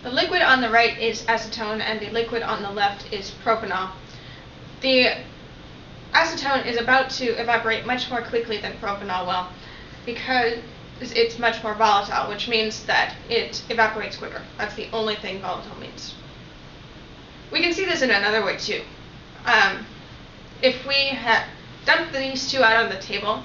The liquid on the right is acetone and the liquid on the left is propanol. The acetone is about to evaporate much more quickly than propanol will because it's much more volatile, which means that it evaporates quicker. That's the only thing volatile means. We can see this in another way too. If we dump these two out on the table,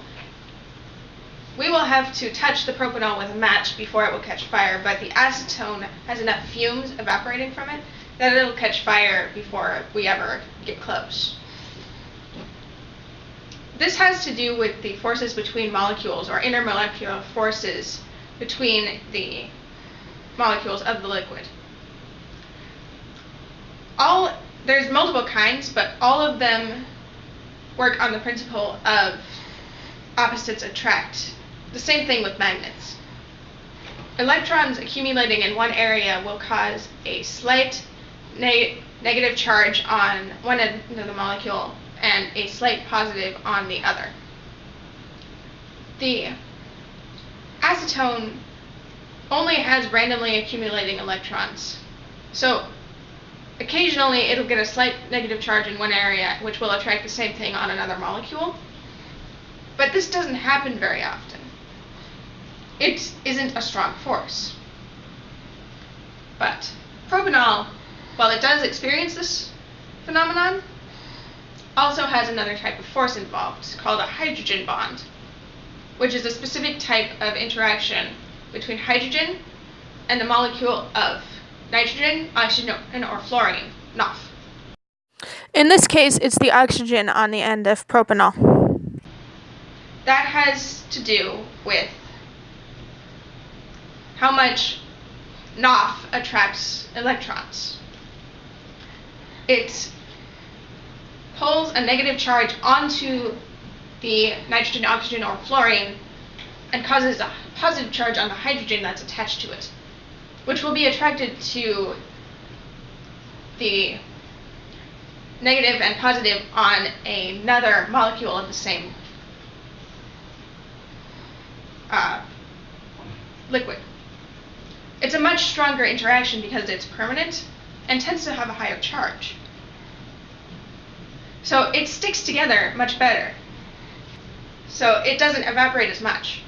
we will have to touch the propanol with a match before it will catch fire, but the acetone has enough fumes evaporating from it that it'll catch fire before we ever get close. This has to do with the forces between molecules, or intermolecular forces between the molecules of the liquid. There's multiple kinds, but all of them work on the principle of opposites attract. The same thing with magnets. Electrons accumulating in one area will cause a slight negative charge on one end of the molecule and a slight positive on the other. The acetone only has randomly accumulating electrons. So occasionally it'll get a slight negative charge in one area, which will attract the same thing on another molecule. But this doesn't happen very often. It isn't a strong force. But propanol, while it does experience this phenomenon, also has another type of force involved called a hydrogen bond, which is a specific type of interaction between hydrogen and a molecule of nitrogen, oxygen, or fluorine, NOF. In this case, it's the oxygen on the end of propanol. That has to do with how much NOF attracts electrons. It pulls a negative charge onto the nitrogen, oxygen, or fluorine and causes a positive charge on the hydrogen that's attached to it, which will be attracted to the negative and positive on another molecule of the same liquid. It's a much stronger interaction because it's permanent and tends to have a higher charge. So it sticks together much better. So it doesn't evaporate as much.